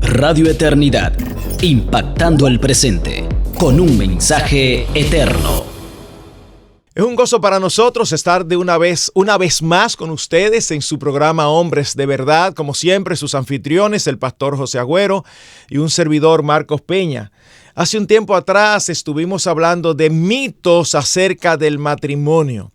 Radio Eternidad, impactando el presente con un mensaje eterno. Es un gozo para nosotros estar de una vez más con ustedes en su programa Hombres de Verdad. Como siempre, sus anfitriones, el pastor José Agüero y un servidor, Marcos Peña. Hace un tiempo atrás estuvimos hablando de mitos acerca del matrimonio.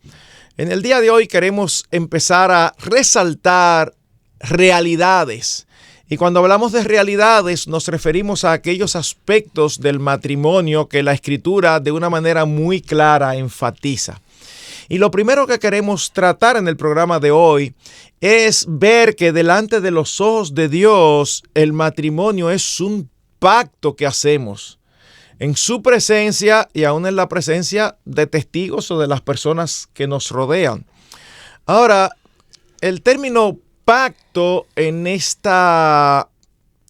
En el día de hoy queremos empezar a resaltar realidades. Y cuando hablamos de realidades nos referimos a aquellos aspectos del matrimonio que la Escritura de una manera muy clara enfatiza. Y lo primero que queremos tratar en el programa de hoy es ver que delante de los ojos de Dios el matrimonio es un pacto que hacemos en su presencia y aún en la presencia de testigos o de las personas que nos rodean. Ahora, el término pacto en esta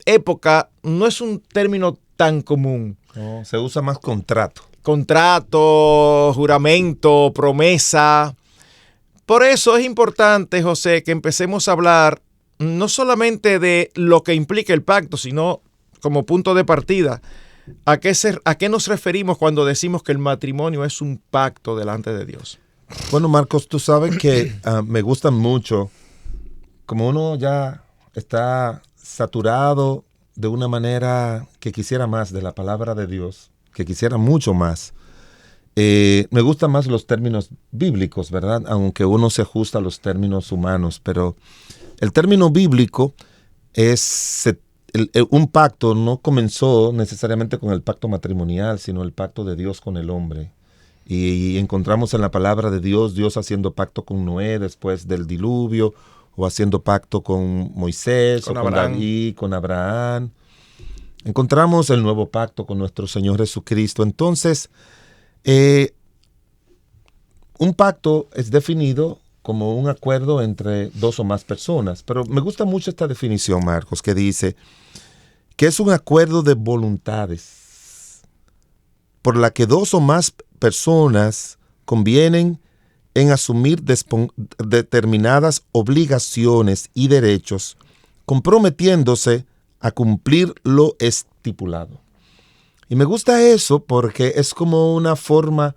época no es un término tan común. No, se usa más contrato. Contrato, juramento, promesa. Por eso es importante, José, que empecemos a hablar no solamente de lo que implica el pacto, sino como punto de partida, a qué nos referimos cuando decimos que el matrimonio es un pacto delante de Dios. Bueno, Marcos, tú sabes que me gustan mucho. Como uno ya está saturado de una manera que quisiera más de la palabra de Dios, que quisiera mucho más, me gustan más los términos bíblicos, ¿verdad? Aunque uno se ajusta a los términos humanos, pero el término bíblico es un pacto. No comenzó necesariamente con el pacto matrimonial, sino el pacto de Dios con el hombre. Y encontramos en la palabra de Dios haciendo pacto con Noé después del diluvio, o haciendo pacto con Moisés, con David, con Abraham. Encontramos el nuevo pacto con nuestro Señor Jesucristo. Entonces, un pacto es definido como un acuerdo entre dos o más personas. Pero me gusta mucho esta definición, Marcos, que dice que es un acuerdo de voluntades por la que dos o más personas convienen en asumir determinadas obligaciones y derechos, comprometiéndose a cumplir lo estipulado. Y me gusta eso porque es como una forma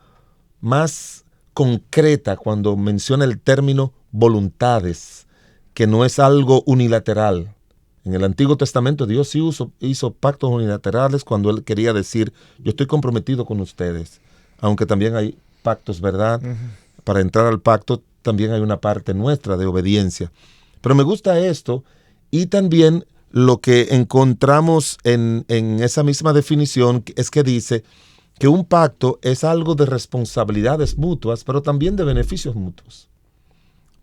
más concreta cuando menciona el término voluntades, que no es algo unilateral. En el Antiguo Testamento Dios sí hizo pactos unilaterales cuando Él quería decir, yo estoy comprometido con ustedes, aunque también hay pactos, ¿verdad? Uh-huh. Para entrar al pacto también hay una parte nuestra de obediencia. Pero me gusta esto y también lo que encontramos en esa misma definición es que dice que un pacto es algo de responsabilidades mutuas, pero también de beneficios mutuos.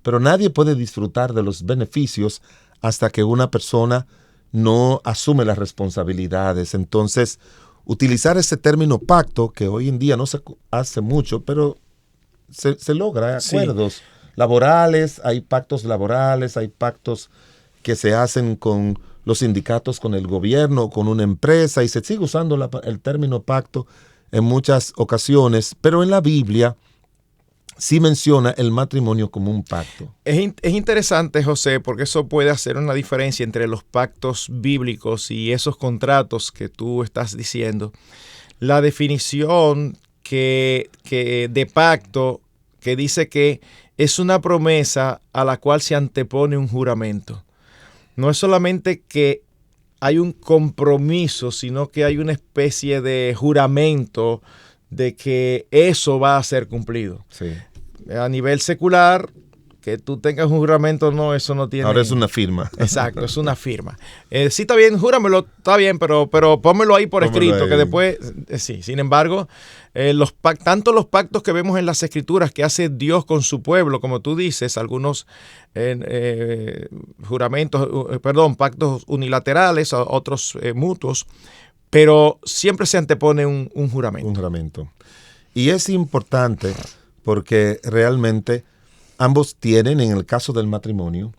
Pero nadie puede disfrutar de los beneficios hasta que una persona no asume las responsabilidades. Entonces, utilizar ese término pacto, que hoy en día no se hace mucho, pero se logra acuerdos laborales, hay pactos laborales, hay pactos que se hacen con los sindicatos, con el gobierno, con una empresa, y se sigue usando el término pacto en muchas ocasiones, pero en la Biblia sí menciona el matrimonio como un pacto. Es interesante, José, porque eso puede hacer una diferencia entre los pactos bíblicos y esos contratos que tú estás diciendo. La definición que de pacto que dice que es una promesa a la cual se antepone un juramento. No es solamente que hay un compromiso, sino que hay una especie de juramento de que eso va a ser cumplido. Sí. A nivel secular, que tú tengas un juramento, no, eso no tiene... Ahora es una firma. Exacto, es una firma. Sí, está bien, júramelo, está bien, pero pónmelo ahí por escrito, ahí. Que después... sí, sin embargo, tanto los pactos que vemos en las Escrituras que hace Dios con su pueblo, como tú dices, algunos pactos unilaterales, otros mutuos, pero siempre se antepone un juramento. Un juramento. Y es importante porque realmente ambos tienen, en el caso del matrimonio,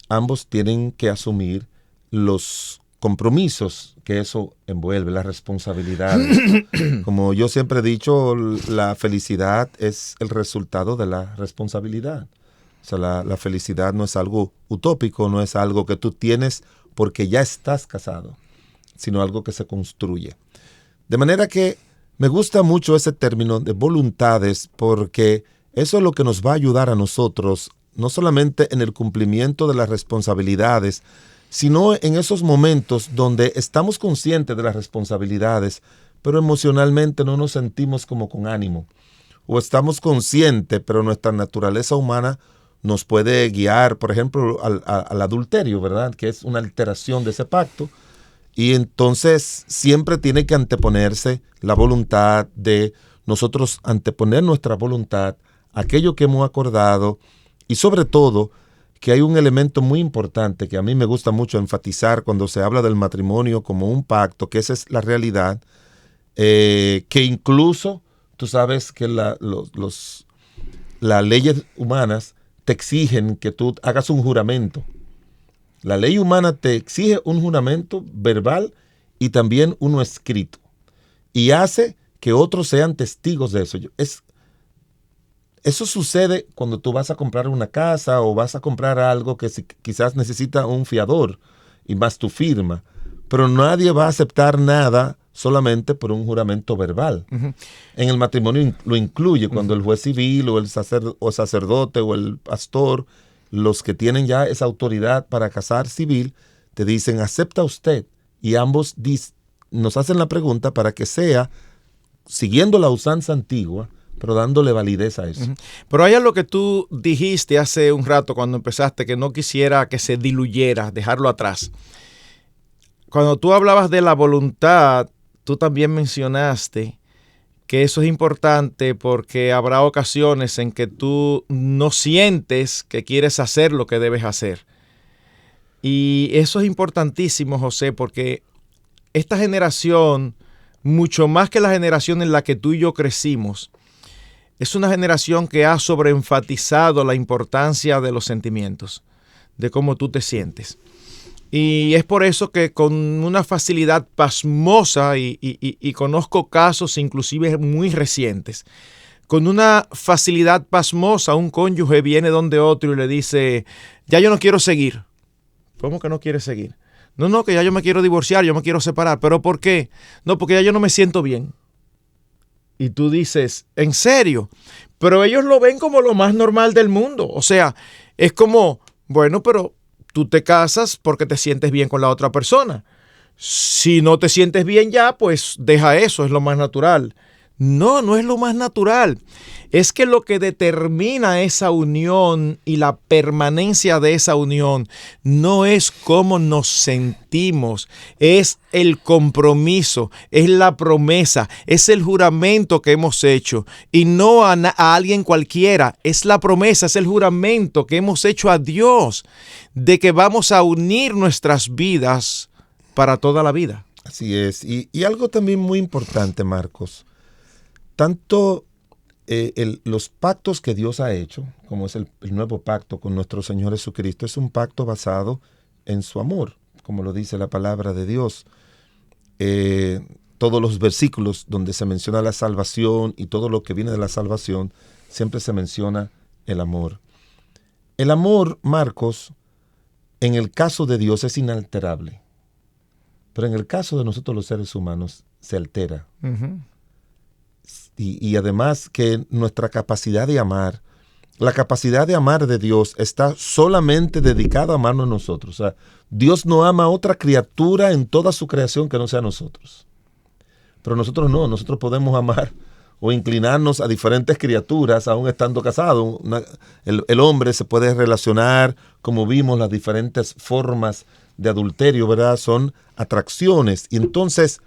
ambos tienen que asumir los compromisos que eso envuelve, las responsabilidades. Como yo siempre he dicho, la felicidad es el resultado de la responsabilidad. O sea, la felicidad no es algo utópico, no es algo que tú tienes porque ya estás casado. sino algo que se construye. De manera que me gusta mucho ese término de voluntades, porque eso es lo que nos va a ayudar a nosotros, no solamente en el cumplimiento de las responsabilidades, sino en esos momentos donde estamos conscientes de las responsabilidades, pero emocionalmente no nos sentimos como con ánimo. O estamos conscientes, pero nuestra naturaleza humana nos puede guiar, por ejemplo, al adulterio, ¿verdad? Que es una alteración de ese pacto. Y entonces siempre tiene que anteponerse la voluntad de nosotros, anteponer nuestra voluntad a aquello que hemos acordado, y sobre todo que hay un elemento muy importante que a mí me gusta mucho enfatizar cuando se habla del matrimonio como un pacto, que esa es la realidad, que incluso tú sabes que las leyes humanas te exigen que tú hagas un juramento. La ley humana te exige un juramento verbal y también uno escrito. Y hace que otros sean testigos de eso. Eso sucede cuando tú vas a comprar una casa o vas a comprar algo que quizás necesita un fiador y más tu firma. Pero nadie va a aceptar nada solamente por un juramento verbal. Uh-huh. En el matrimonio lo incluye cuando el juez civil o el sacerdote o el pastor, los que tienen ya esa autoridad para casar civil, te dicen, acepta usted. Y ambos nos hacen la pregunta para que sea siguiendo la usanza antigua, pero dándole validez a eso. Uh-huh. Pero hay algo que tú dijiste hace un rato cuando empezaste, que no quisiera que se diluyera, dejarlo atrás. Cuando tú hablabas de la voluntad, tú también mencionaste que eso es importante porque habrá ocasiones en que tú no sientes que quieres hacer lo que debes hacer. Y eso es importantísimo, José, porque esta generación, mucho más que la generación en la que tú y yo crecimos, es una generación que ha sobreenfatizado la importancia de los sentimientos, de cómo tú te sientes. Y es por eso que con una facilidad pasmosa, y conozco casos inclusive muy recientes, con una facilidad pasmosa un cónyuge viene donde otro y le dice, ya yo no quiero seguir. ¿Cómo que no quieres seguir? No, que ya yo me quiero divorciar, yo me quiero separar. ¿Pero por qué? No, porque ya yo no me siento bien. Y tú dices, ¿en serio? Pero ellos lo ven como lo más normal del mundo. O sea, es como, bueno, pero tú te casas porque te sientes bien con la otra persona. Si no te sientes bien ya, pues deja eso, es lo más natural. No, no es lo más natural. Es que lo que determina esa unión y la permanencia de esa unión no es cómo nos sentimos, es el compromiso, es la promesa, es el juramento que hemos hecho. Y no a alguien cualquiera, es la promesa, es el juramento que hemos hecho a Dios de que vamos a unir nuestras vidas para toda la vida. Así es. Y algo también muy importante, Marcos. Tanto los pactos que Dios ha hecho, como es el nuevo pacto con nuestro Señor Jesucristo, es un pacto basado en su amor, como lo dice la palabra de Dios. Todos los versículos donde se menciona la salvación y todo lo que viene de la salvación, siempre se menciona el amor. El amor, Marcos, en el caso de Dios es inalterable, pero en el caso de nosotros los seres humanos se altera. Uh-huh. Y además que nuestra capacidad de amar, la capacidad de amar de Dios está solamente dedicada a amarnos a nosotros. O sea, Dios no ama a otra criatura en toda su creación que no sea nosotros. Pero nosotros no, nosotros podemos amar o inclinarnos a diferentes criaturas aún estando casados. El hombre se puede relacionar, como vimos, las diferentes formas de adulterio, ¿verdad? Son atracciones. Y entonces,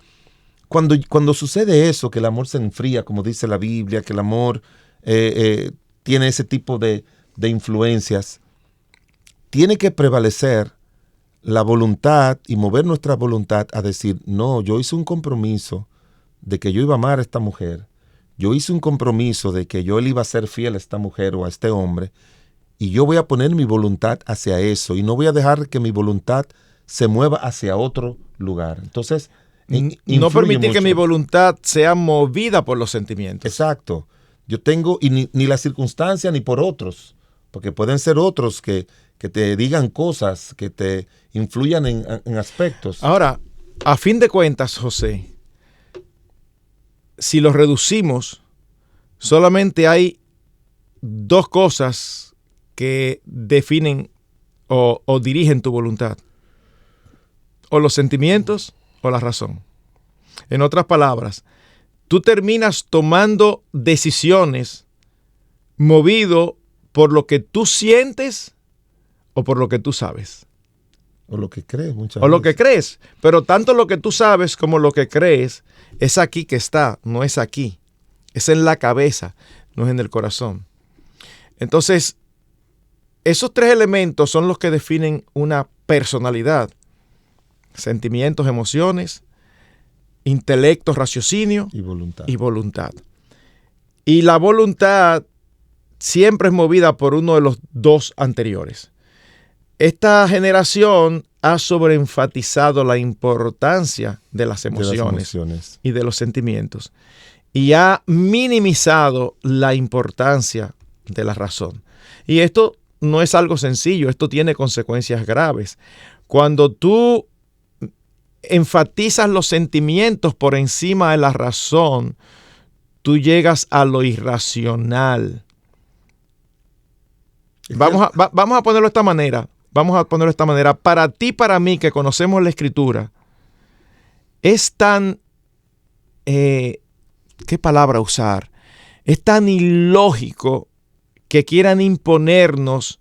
Cuando sucede eso, que el amor se enfría, como dice la Biblia, que el amor tiene ese tipo de influencias, tiene que prevalecer la voluntad y mover nuestra voluntad a decir, no, yo hice un compromiso de que yo iba a amar a esta mujer, yo hice un compromiso de que yo le iba a ser fiel a esta mujer o a este hombre, y yo voy a poner mi voluntad hacia eso, y no voy a dejar que mi voluntad se mueva hacia otro lugar. Entonces, no permitir que mi voluntad sea movida por los sentimientos. Exacto. Yo tengo, y ni la circunstancia ni por otros, porque pueden ser otros que te digan cosas, que te influyan en aspectos. Ahora, a fin de cuentas, José, si lo reducimos, solamente hay dos cosas que definen o dirigen tu voluntad. O los sentimientos o la razón. En otras palabras, tú terminas tomando decisiones movido por lo que tú sientes o por lo que tú sabes. O lo que crees muchas O veces. lo que crees. Pero tanto lo que tú sabes como lo que crees es aquí que está, no es aquí. Es en la cabeza, no es en el corazón. Entonces, esos tres elementos son los que definen una personalidad. Sentimientos, emociones, intelecto, raciocinio Y voluntad. y voluntad. Y la voluntad siempre es movida por uno de los dos anteriores. Esta generación ha sobreenfatizado la importancia de las emociones y de los sentimientos y ha minimizado la importancia de la razón. Y esto no es algo sencillo, esto tiene consecuencias graves. Cuando tú enfatizas los sentimientos por encima de la razón, tú llegas a lo irracional. Vamos a ponerlo de esta manera. Para ti, para mí, que conocemos la Escritura, es tan, ¿qué palabra usar? Es tan ilógico que quieran imponernos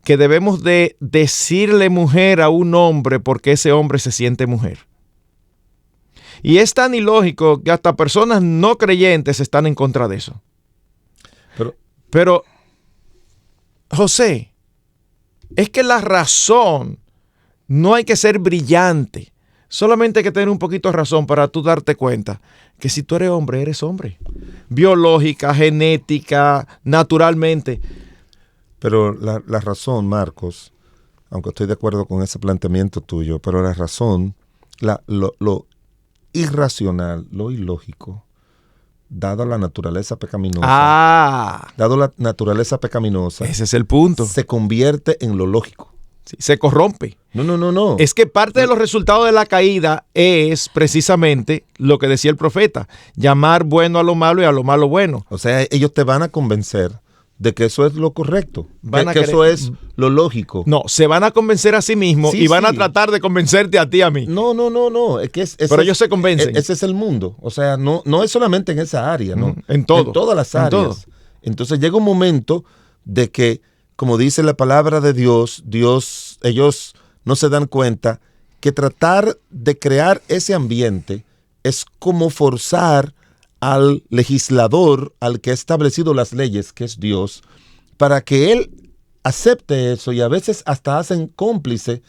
que debemos de decirle mujer a un hombre porque ese hombre se siente mujer. Y es tan ilógico que hasta personas no creyentes están en contra de eso. Pero José, es que la razón no hay que ser brillante. Solamente hay que tener un poquito de razón para tú darte cuenta que si tú eres hombre, eres hombre. Biológica, genética, naturalmente. Pero la razón, Marcos, aunque estoy de acuerdo con ese planteamiento tuyo, pero la razón, lo irracional, lo ilógico, dado la naturaleza pecaminosa, ese es el punto. se convierte en lo lógico. Sí, se corrompe. No. Es que parte de los resultados de la caída es precisamente lo que decía el profeta, llamar bueno a lo malo y a lo malo bueno. O sea, ellos te van a convencer de que eso es lo correcto, que querer, eso es lo lógico. No, se van a convencer a sí mismos y van a tratar de convencerte a ti y a mí. No. Es que pero ellos se convencen. Ese es el mundo. O sea, no es solamente en esa área, ¿no? En todo. En todas las áreas. Entonces llega un momento de que, como dice la palabra de Dios, ellos no se dan cuenta que tratar de crear ese ambiente es como forzar al legislador, al que ha establecido las leyes, que es Dios, para que él acepte eso, y a veces hasta hacen cómplice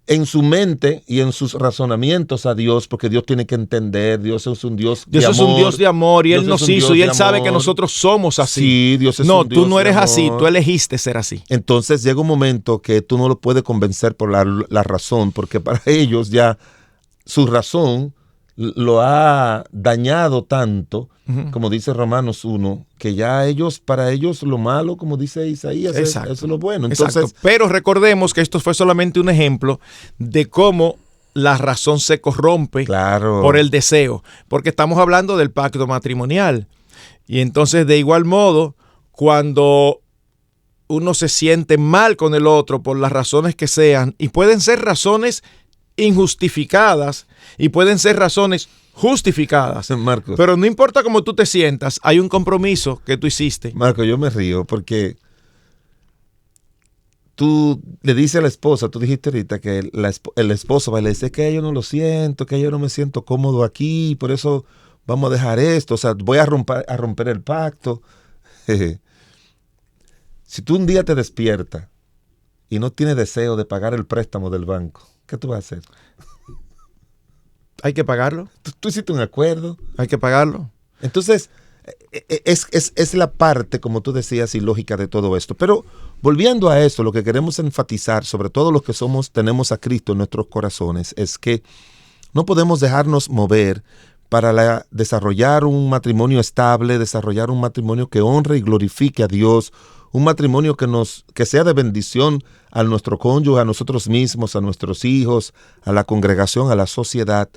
en su mente y en sus razonamientos a Dios, porque Dios tiene que entender, Dios es un Dios de amor. Dios es un Dios de amor y Él nos hizo y Él sabe que nosotros somos así. Sí, Dios es no, un Dios tú no eres de así, amor. tú elegiste ser así. Entonces llega un momento que tú no lo puedes convencer por la razón, porque para ellos ya su razón lo ha dañado tanto, como dice Romanos 1, que ya para ellos lo malo, como dice Isaías, eso es lo bueno. Entonces, exacto. Pero recordemos que esto fue solamente un ejemplo de cómo la razón se corrompe por el deseo, porque estamos hablando del pacto matrimonial. Y entonces, de igual modo, cuando uno se siente mal con el otro por las razones que sean, y pueden ser razones injustificadas y pueden ser razones justificadas. Marcos, pero no importa cómo tú te sientas, hay un compromiso que tú hiciste. Marco, yo me río porque tú le dices a la esposa, tú dijiste ahorita que el esposo va y le dice que yo no lo siento, que yo no me siento cómodo aquí, por eso vamos a dejar esto, o sea, voy a romper el pacto. Si tú un día te despiertas y no tienes deseo de pagar el préstamo del banco, ¿qué tú vas a hacer? Hay que pagarlo. ¿Tú hiciste un acuerdo? Hay que pagarlo. Entonces, es la parte, como tú decías, ilógica de todo esto. Pero volviendo a esto, lo que queremos enfatizar, sobre todo los que tenemos a Cristo en nuestros corazones, es que no podemos dejarnos mover para desarrollar un matrimonio estable, desarrollar un matrimonio que honre y glorifique a Dios, un matrimonio que sea de bendición a nuestro cónyuge, a nosotros mismos, a nuestros hijos, a la congregación, a la sociedad.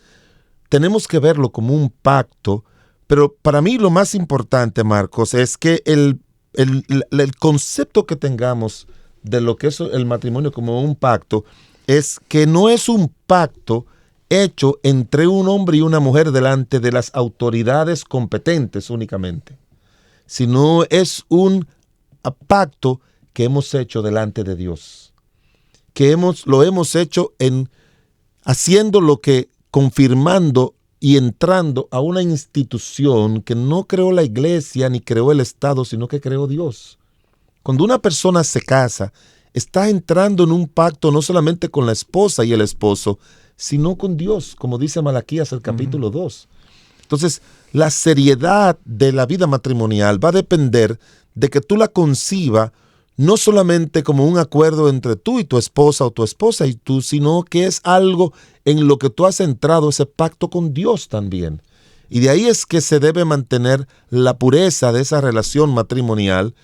Tenemos que verlo como un pacto, pero para mí lo más importante, Marcos, es que el concepto que tengamos de lo que es el matrimonio como un pacto es que no es un pacto hecho entre un hombre y una mujer delante de las autoridades competentes únicamente, sino es un pacto que hemos hecho delante de Dios, que lo hemos hecho haciendo lo que, confirmando y entrando a una institución que no creó la iglesia ni creó el Estado, sino que creó Dios. Cuando una persona se casa, está entrando en un pacto no solamente con la esposa y el esposo, sino con Dios, como dice Malaquías el capítulo 2. Entonces, la seriedad de la vida matrimonial va a depender de que tú la concibas no solamente como un acuerdo entre tú y tu esposa o tu esposa y tú, sino que es algo en lo que tú has entrado ese pacto con Dios también. Y de ahí es que se debe mantener la pureza de esa relación matrimonial.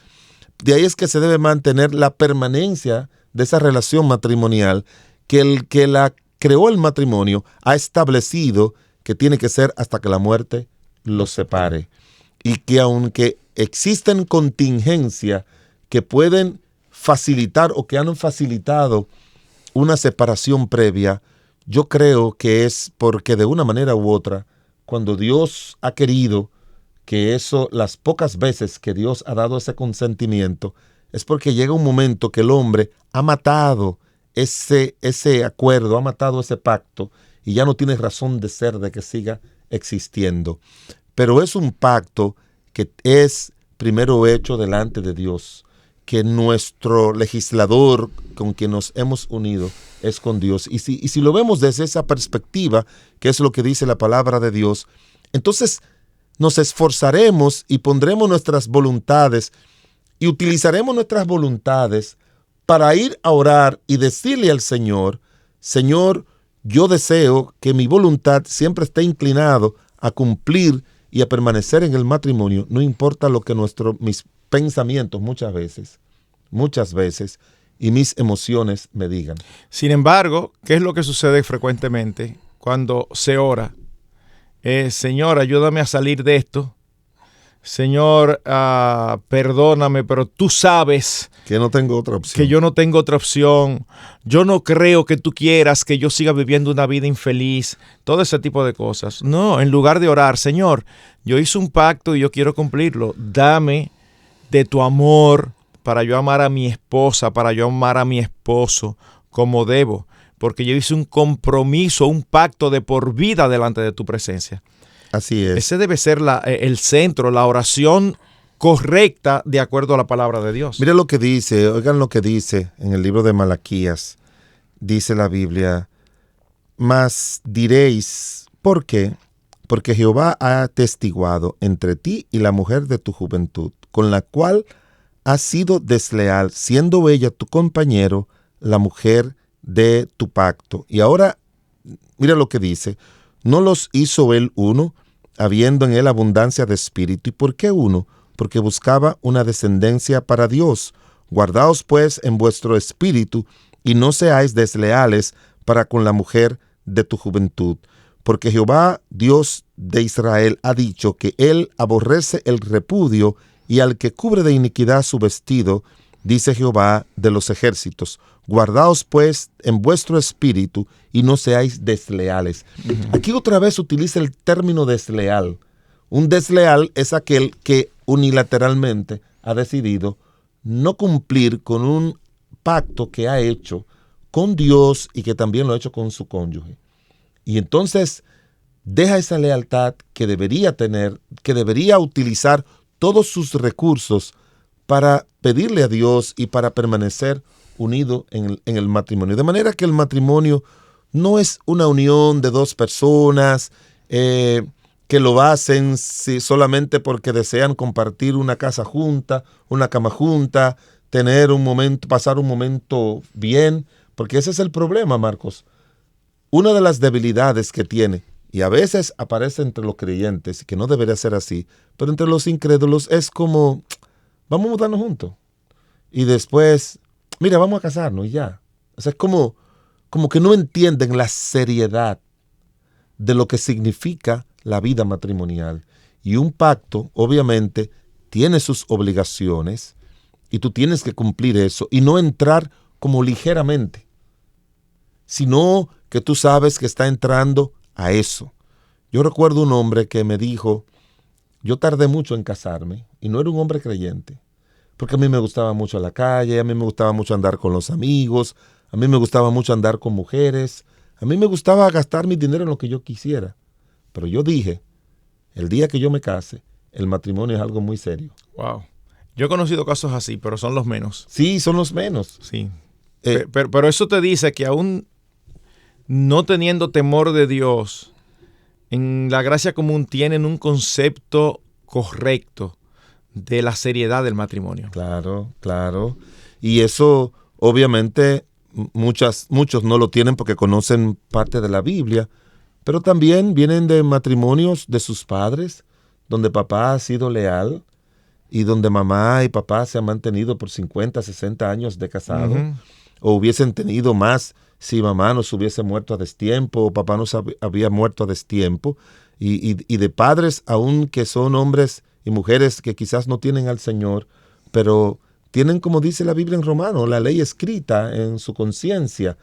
De ahí es que se debe mantener la permanencia de esa relación matrimonial, que el que la creó el matrimonio ha establecido que tiene que ser hasta que la muerte los separe. Y que aunque existen contingencias que pueden facilitar o que han facilitado una separación previa, yo creo que es porque de una manera u otra, cuando Dios ha querido que eso, las pocas veces que Dios ha dado ese consentimiento, es porque llega un momento que el hombre ha matado ese acuerdo, ha matado ese pacto y ya no tiene razón de ser de que siga existiendo. Pero es un pacto que es primero hecho delante de Dios, que nuestro legislador con quien nos hemos unido es con Dios. Y si lo vemos desde esa perspectiva, que es lo que dice la palabra de Dios, entonces nos esforzaremos y pondremos nuestras voluntades y utilizaremos nuestras voluntades para ir a orar y decirle al Señor, Señor, yo deseo que mi voluntad siempre esté inclinado a cumplir y a permanecer en el matrimonio, no importa lo que mis pensamientos muchas veces, y mis emociones me digan. Sin embargo, ¿qué es lo que sucede frecuentemente cuando se ora? Señor, ayúdame a salir de esto. Señor, perdóname, pero tú sabes que no tengo otra opción. Que yo no tengo otra opción. Yo no creo que tú quieras que yo siga viviendo una vida infeliz. Todo ese tipo de cosas. No, en lugar de orar, Señor, yo hice un pacto y yo quiero cumplirlo. Dame de tu amor para yo amar a mi esposa, para yo amar a mi esposo como debo. Porque yo hice un compromiso, un pacto de por vida delante de tu presencia. Así es. Ese debe ser el centro, la oración correcta de acuerdo a la palabra de Dios. Mire lo que dice, oigan lo que dice en el libro de Malaquías. Dice la Biblia, mas diréis, ¿por qué? Porque Jehová ha atestiguado entre ti y la mujer de tu juventud, con la cual has sido desleal, siendo ella tu compañero, la mujer de tu pacto. Y ahora, mira lo que dice, ¿no los hizo él uno, habiendo en él abundancia de espíritu? ¿Y por qué uno? Porque buscaba una descendencia para Dios. Guardaos pues en vuestro espíritu, y no seáis desleales para con la mujer de tu juventud. Porque Jehová, Dios de Israel, ha dicho que él aborrece el repudio, y al que cubre de iniquidad su vestido, dice Jehová de los ejércitos. Guardaos pues en vuestro espíritu y no seáis desleales. Aquí otra vez utiliza el término desleal. Un desleal es aquel que unilateralmente ha decidido no cumplir con un pacto que ha hecho con Dios y que también lo ha hecho con su cónyuge. Y entonces deja esa lealtad que debería tener, que debería utilizar todos sus recursos para pedirle a Dios y para permanecer unido en el matrimonio. De manera que el matrimonio no es una unión de dos personas que lo hacen solamente porque desean compartir una casa junta, una cama junta, pasar un momento bien, porque ese es el problema, Marcos. Una de las debilidades que tiene, Y a veces aparece entre los creyentes, que no debería ser así, pero entre los incrédulos es como, vamos a mudarnos juntos. Y después, mira, vamos a casarnos y ya. O sea, es como que no entienden la seriedad de lo que significa la vida matrimonial. Y un pacto, obviamente, tiene sus obligaciones y tú tienes que cumplir eso y no entrar como ligeramente, sino que tú sabes que está entrando a eso. Yo recuerdo un hombre que me dijo, yo tardé mucho en casarme y no era un hombre creyente, porque a mí me gustaba mucho la calle, a mí me gustaba mucho andar con los amigos, a mí me gustaba mucho andar con mujeres, a mí me gustaba gastar mi dinero en lo que yo quisiera. Pero yo dije, el día que yo me case, el matrimonio es algo muy serio. Wow. Yo he conocido casos así, pero son los menos. Sí, son los menos. Sí. Pero eso te dice que aún no teniendo temor de Dios, en la gracia común tienen un concepto correcto de la seriedad del matrimonio. Claro, claro. Y eso, obviamente, muchos no lo tienen porque conocen parte de la Biblia, pero también vienen de matrimonios de sus padres, donde papá ha sido leal y donde mamá y papá se han mantenido por 50, 60 años de casado, o hubiesen tenido más si mamá nos hubiese muerto a destiempo o papá nos había muerto a destiempo, y de padres aún que son hombres y mujeres que quizás no tienen al Señor, pero tienen, como dice la Biblia en Romanos, la ley escrita en su conciencia,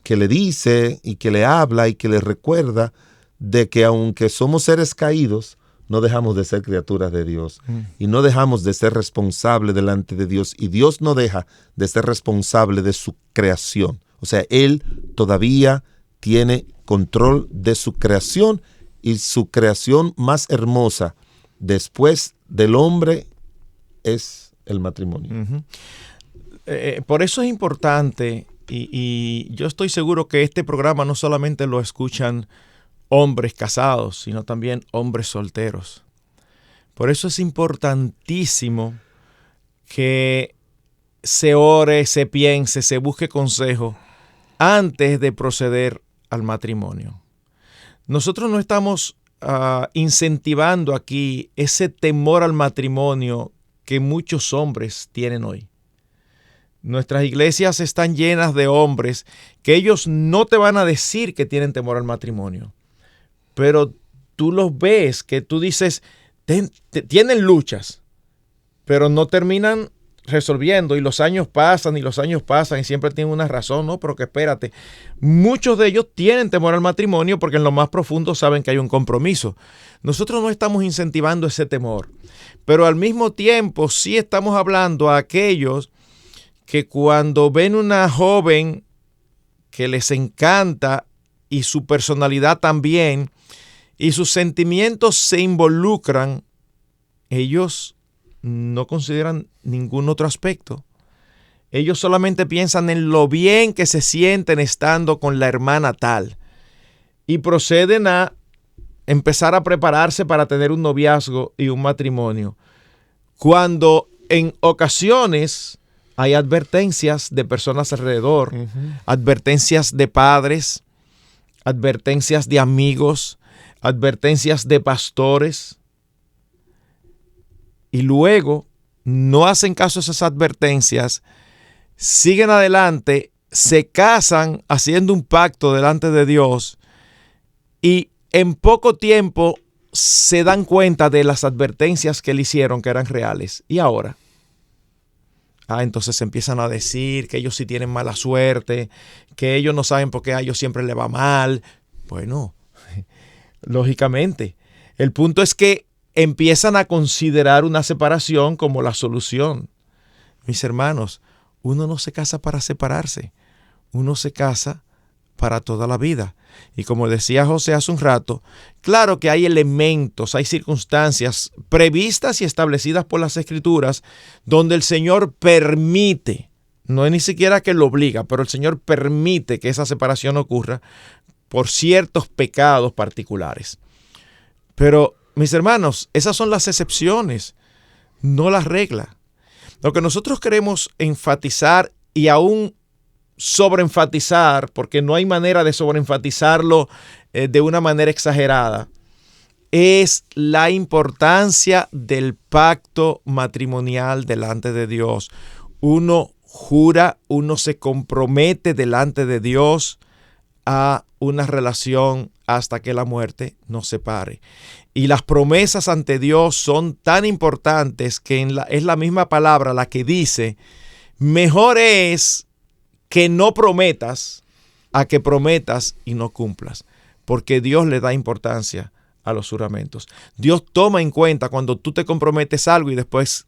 que le dice y que le habla y que le recuerda de que aunque somos seres caídos, no dejamos de ser criaturas de Dios y no dejamos de ser responsables delante de Dios, y Dios no deja de ser responsable de su creación. O sea, Él todavía tiene control de su creación, y su creación más hermosa después del hombre es el matrimonio. Por eso es importante, y yo estoy seguro que este programa no solamente lo escuchan hombres casados, sino también hombres solteros. Por eso es importantísimo que se ore, se piense, se busque consejo antes de proceder al matrimonio. Nosotros no estamos incentivando aquí ese temor al matrimonio que muchos hombres tienen hoy. Nuestras iglesias están llenas de hombres que ellos no te van a decir que tienen temor al matrimonio, pero tú los ves, que tú dices, tienen luchas, pero no terminan resolviendo, y los años pasan y siempre tienen una razón. No, pero que espérate, muchos de ellos tienen temor al matrimonio porque en lo más profundo saben que hay un compromiso. Nosotros no estamos incentivando ese temor, pero al mismo tiempo sí estamos hablando a aquellos que cuando ven una joven que les encanta y su personalidad también y sus sentimientos se involucran, ellos no consideran ningún otro aspecto. Ellos solamente piensan en lo bien que se sienten estando con la hermana tal y proceden a empezar a prepararse para tener un noviazgo y un matrimonio, cuando en ocasiones hay advertencias de personas alrededor, advertencias de padres, advertencias de amigos, advertencias de pastores, y luego no hacen caso a esas advertencias, siguen adelante, se casan haciendo un pacto delante de Dios, y en poco tiempo se dan cuenta de las advertencias que le hicieron que eran reales. ¿Y ahora? Entonces empiezan a decir que ellos sí tienen mala suerte, que ellos no saben por qué a ellos siempre les va mal. Bueno, lógicamente, el punto es que empiezan a considerar una separación como la solución. Mis hermanos, uno no se casa para separarse, uno se casa para toda la vida. Y como decía José hace un rato, claro que hay elementos, hay circunstancias previstas y establecidas por las Escrituras donde el Señor permite, no es ni siquiera que lo obliga, pero el Señor permite que esa separación ocurra por ciertos pecados particulares. Pero, mis hermanos, esas son las excepciones, no las reglas. Lo que nosotros queremos enfatizar y aún sobreenfatizar, porque no hay manera de sobreenfatizarlo de una manera exagerada, es la importancia del pacto matrimonial delante de Dios. Uno jura, uno se compromete delante de Dios a una relación hasta que la muerte nos separe. Y las promesas ante Dios son tan importantes que es la misma palabra la que dice, mejor es que no prometas a que prometas y no cumplas, porque Dios le da importancia a los juramentos. Dios toma en cuenta cuando tú te comprometes algo y después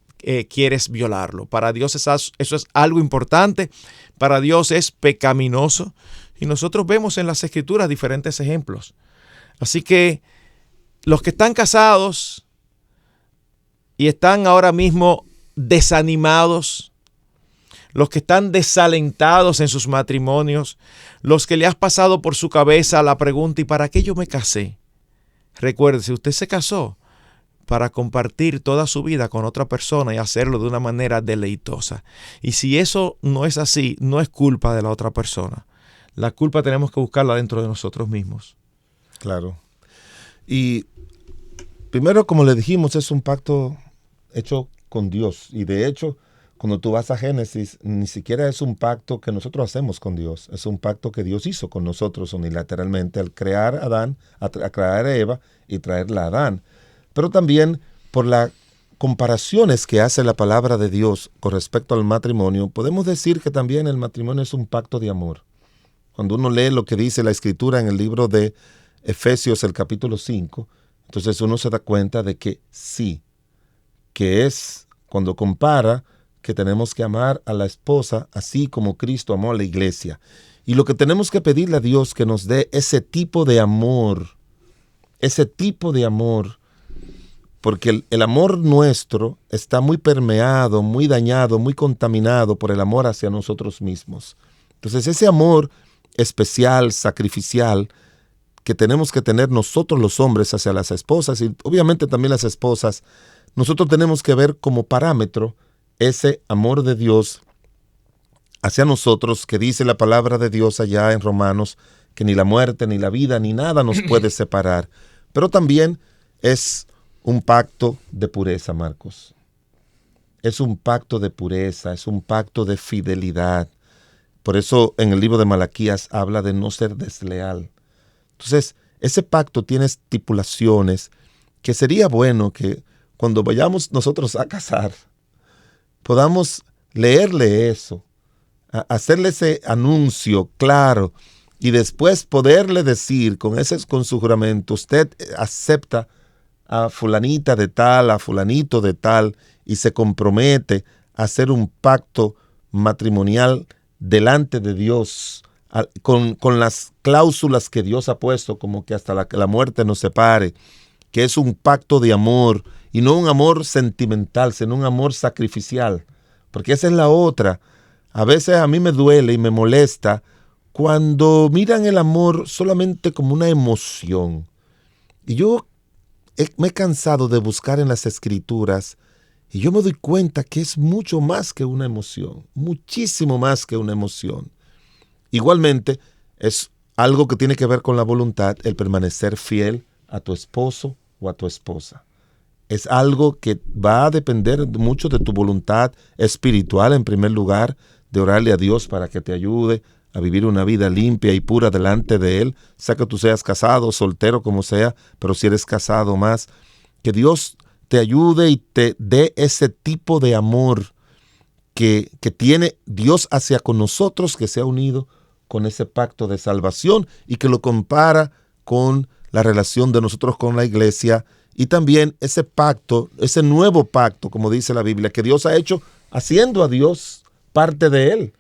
quieres violarlo. Para Dios eso es algo importante, para Dios es pecaminoso, y nosotros vemos en las Escrituras diferentes ejemplos. Así que los que están casados y están ahora mismo desanimados, los que están desalentados en sus matrimonios, los que le has pasado por su cabeza la pregunta, ¿y para qué yo me casé? Recuérdese, usted se casó para compartir toda su vida con otra persona y hacerlo de una manera deleitosa. Y si eso no es así, no es culpa de la otra persona. La culpa tenemos que buscarla dentro de nosotros mismos. Claro. Y primero, como le dijimos, es un pacto hecho con Dios. Y de hecho, cuando tú vas a Génesis, ni siquiera es un pacto que nosotros hacemos con Dios. Es un pacto que Dios hizo con nosotros unilateralmente al crear a Adán, a crear a Eva y traerla a Adán. Pero también por las comparaciones que hace la palabra de Dios con respecto al matrimonio, podemos decir que también el matrimonio es un pacto de amor. Cuando uno lee lo que dice la Escritura en el libro de Efesios, el capítulo 5, entonces uno se da cuenta de que sí, que es cuando compara que tenemos que amar a la esposa así como Cristo amó a la iglesia. Y lo que tenemos que pedirle a Dios que nos dé ese tipo de amor, porque el amor nuestro está muy permeado, muy dañado, muy contaminado por el amor hacia nosotros mismos. Entonces ese amor especial, sacrificial, que tenemos que tener nosotros los hombres hacia las esposas, y obviamente también las esposas, nosotros tenemos que ver como parámetro ese amor de Dios hacia nosotros, que dice la palabra de Dios allá en Romanos, que ni la muerte, ni la vida, ni nada nos puede separar. Pero también es un pacto de pureza, Marcos. Es un pacto de pureza, es un pacto de fidelidad. Por eso en el libro de Malaquías habla de no ser desleal. Entonces, ese pacto tiene estipulaciones que sería bueno que cuando vayamos nosotros a casar, podamos leerle eso, hacerle ese anuncio claro y después poderle decir con su juramento, usted acepta a fulanita de tal, a fulanito de tal, y se compromete a hacer un pacto matrimonial delante de Dios, con las cláusulas que Dios ha puesto, como que hasta la muerte nos separe, que es un pacto de amor, y no un amor sentimental, sino un amor sacrificial, porque esa es la otra. A veces a mí me duele y me molesta cuando miran el amor solamente como una emoción. Y yo me he cansado de buscar en las Escrituras, y yo me doy cuenta que es mucho más que una emoción, muchísimo más que una emoción. Igualmente, es algo que tiene que ver con la voluntad, el permanecer fiel a tu esposo o a tu esposa. Es algo que va a depender mucho de tu voluntad espiritual, en primer lugar, de orarle a Dios para que te ayude a vivir una vida limpia y pura delante de Él, sea que tú seas casado, soltero, como sea, pero si eres casado más, que Dios te ayude y te dé ese tipo de amor que tiene Dios hacia con nosotros, que se ha unido con ese pacto de salvación y que lo compara con la relación de nosotros con la iglesia, y también ese pacto, ese nuevo pacto, como dice la Biblia, que Dios ha hecho haciendo a Dios parte de Él,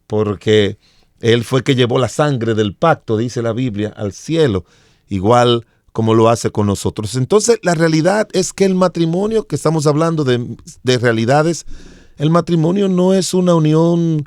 porque Él fue que llevó la sangre del pacto, dice la Biblia, al cielo, igual como lo hace con nosotros. Entonces, la realidad es que el matrimonio, que estamos hablando de realidades, el matrimonio no es una unión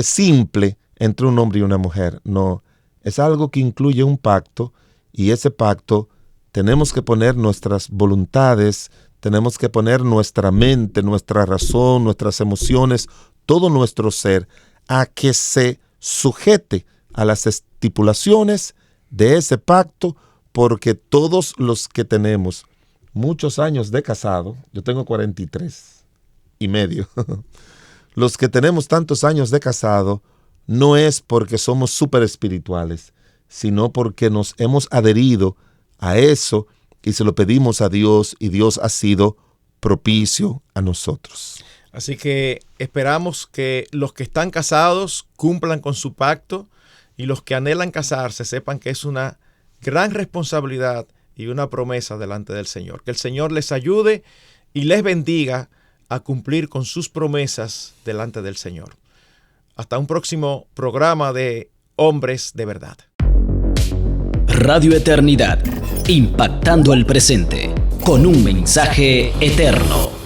simple entre un hombre y una mujer, no, es algo que incluye un pacto, y ese pacto tenemos que poner nuestras voluntades, tenemos que poner nuestra mente, nuestra razón, nuestras emociones, todo nuestro ser, a que se sujete a las estipulaciones de ese pacto, porque todos los que tenemos muchos años de casado, yo tengo 43 y medio, los que tenemos tantos años de casado, no es porque somos súper espirituales, sino porque nos hemos adherido a eso y se lo pedimos a Dios, y Dios ha sido propicio a nosotros. Así que esperamos que los que están casados cumplan con su pacto, y los que anhelan casarse sepan que es una gran responsabilidad y una promesa delante del Señor. Que el Señor les ayude y les bendiga a cumplir con sus promesas delante del Señor. Hasta un próximo programa de Hombres de Verdad. Radio Eternidad, impactando el presente con un mensaje eterno.